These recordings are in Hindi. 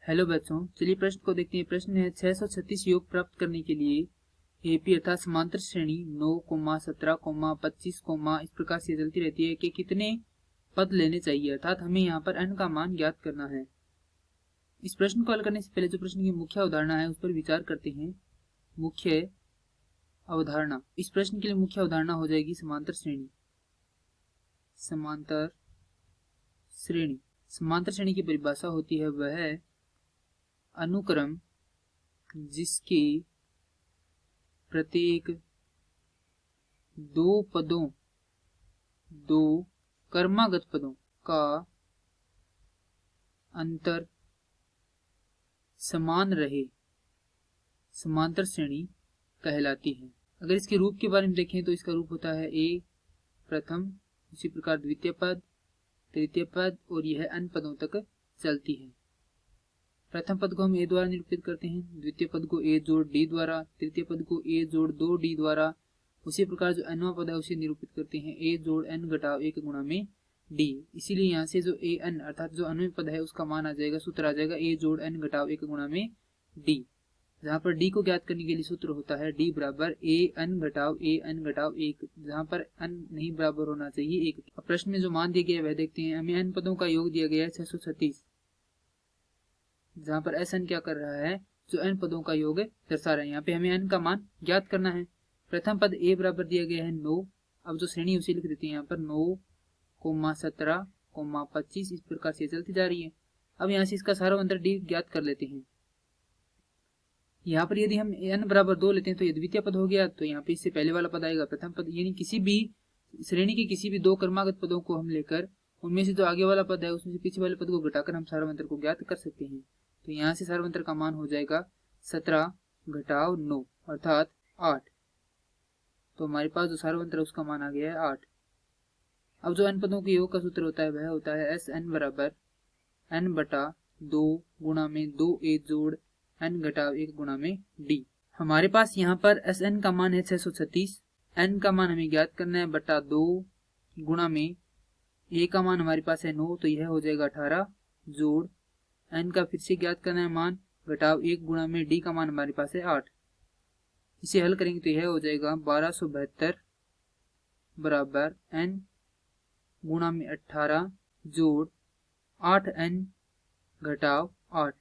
हेलो बच्चों, चलिए प्रश्न को देखते हैं। प्रश्न है 636 योग प्राप्त करने के लिए एपी अर्थात समांतर श्रेणी 9, 17, 25, इस प्रकार से चलती रहती है कि कितने पद लेने चाहिए, अर्थात हमें यहाँ पर n का मान ज्ञात करना है। इस प्रश्न को हल करने से पहले जो प्रश्न की मुख्य अवधारणा है उस पर विचार करते हैं। मुख्य अवधारणा, इस प्रश्न के लिए मुख्य अवधारणा हो जाएगी समांतर श्रेणी। समांतर श्रेणी, समांतर श्रेणी की परिभाषा होती है वह अनुक्रम जिसके प्रत्येक दो क्रमागत पदों का अंतर समान रहे, समांतर श्रेणी कहलाती है। अगर इसके रूप के बारे में देखें तो इसका रूप होता है ए प्रथम, इसी प्रकार द्वितीय पद, तृतीय पद और यह n पदों तक चलती है। प्रथम पद को हम ए द्वारा निरूपित करते हैं, द्वितीय पद को ए जोड़ डी द्वारा, तृतीय पद को ए जोड़ 2d द्वारा। उसी प्रकार जो nवां पद है उसे निरूपित करते हैं ए जोड़ n घटाव 1 गुणा में d। इसीलिए यहाँ से जो ए n अर्थात जो nवें पद है उसका मान आ जाएगा, सूत्र आ जाएगा ए जोड़ n घटाव 1 गुणा में d, जहाँ पर d को ज्ञात करने के लिए सूत्र होता है d बराबर ए n घटाव 1, जहाँ पर n नहीं बराबर होना चाहिए 1। अब प्रश्न में जो मान दिया गया है वह देखते हैं। हमें n पदों का योग दिया गया है 636, जहाँ पर एस एन क्या कर रहा है, जो n पदों का योग दर्शा रहा है। यहाँ पे हमें n का मान ज्ञात करना है। प्रथम पद a बराबर दिया गया है 9, अब जो श्रेणी उसे लिख देते हैं यहाँ पर 9, 17, 25, इस प्रकार से चलती जा रही है। अब यहाँ से इसका सार्वंतर d ज्ञात कर लेते हैं। यहाँ पर यदि हम n बराबर 2 लेते हैं तो ये द्वितीय पद हो गया, तो यहाँ पे इससे पहले वाला पद आएगा प्रथम पद। यानी किसी भी श्रेणी के किसी भी दो क्रमागत पदों को हम लेकर उनमें से जो आगे वाला पद है उसमें से पीछे वाले पद को घटाकर हम सार्वंतर को ज्ञात कर सकते हैं। तो यहाँ से सार्वंतर का मान हो जाएगा 17 घटाव 9 अर्थात 8। तो हमारे पास जो सार्वंतर है उसका मान आ गया है 8। अब जो n पदों के योग का सूत्र होता है वह होता है एस एन बराबर n बटा 2 गुणा में 2a जोड़ n घटाव 1 गुणा में d। हमारे पास यहाँ पर एस एन का मान है 636, n का मान हमें ज्ञात करना है बटा 2 गुणा में a का मान हमारे पास है 9, तो यह हो जाएगा 18 जोड़ n का फिर से ज्ञात करना है मान घटाव 1 गुणा में d का मान हमारे पास है 8। इसे हल करेंगे तो यह हो जाएगा 1272 बराबर n गुणा में 18 जोड़ 8n घटाव 8।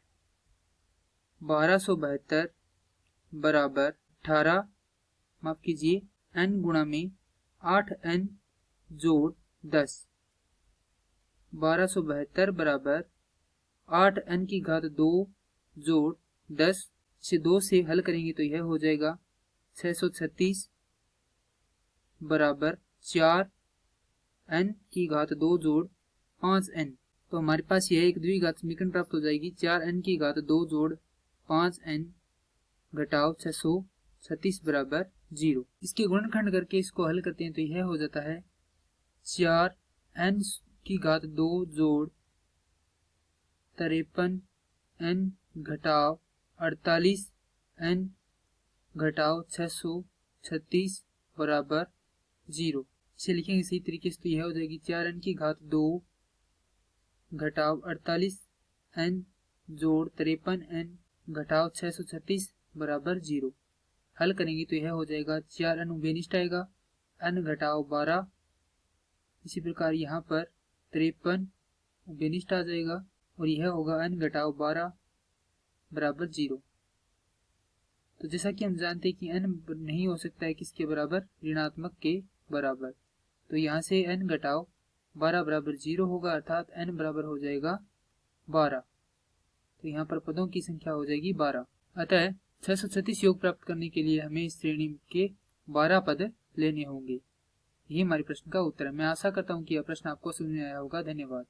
1272 बराबर 18 माफ कीजिए n गुणा में 8n जोड़ 10। 1272 बराबर 8n की घात 2 जोड़ 10, इसे 2 से हल करेंगे तो यह हो जाएगा 636 बराबर 4n की घात 2 जोड़ 5n। तो हमारे पास यह एक द्विघात समीकरण प्राप्त हो जाएगी, 4n की घात 2 जोड़ 5n घटाव 636 बराबर 0। इसके गुणनखंड करके इसको हल करते हैं तो यह हो जाता है 4n की घात 2 जोड़ 53n घटाव 48n घटाव 636 बराबर 0। इसे लिखेंगे सही तरीके से तो यह हो जाएगी 4n की घात 2 घटाव 48n जोड़ 53n घटाव 636 बराबर 0। हल करेंगे तो यह हो जाएगा 4n उभयनिष्ठ आएगा, n घटाव 12, इसी प्रकार यहाँ पर 53 उभयनिष्ठ आ जाएगा और यह होगा n घटाव 12 बराबर 0। तो जैसा कि हम जानते हैं कि n नहीं हो सकता है किसके बराबर, ऋणात्मक के बराबर, तो यहाँ से n घटाव 12 बराबर 0 होगा अर्थात n बराबर हो जाएगा 12। तो यहाँ पर पदों की संख्या हो जाएगी 12। अतः 636 योग प्राप्त करने के लिए हमें इस श्रेणी के 12 पद लेने होंगे। यही हमारे प्रश्न का उत्तर है। मैं आशा करता हूँ कि यह प्रश्न आपको समझ में आया होगा। धन्यवाद।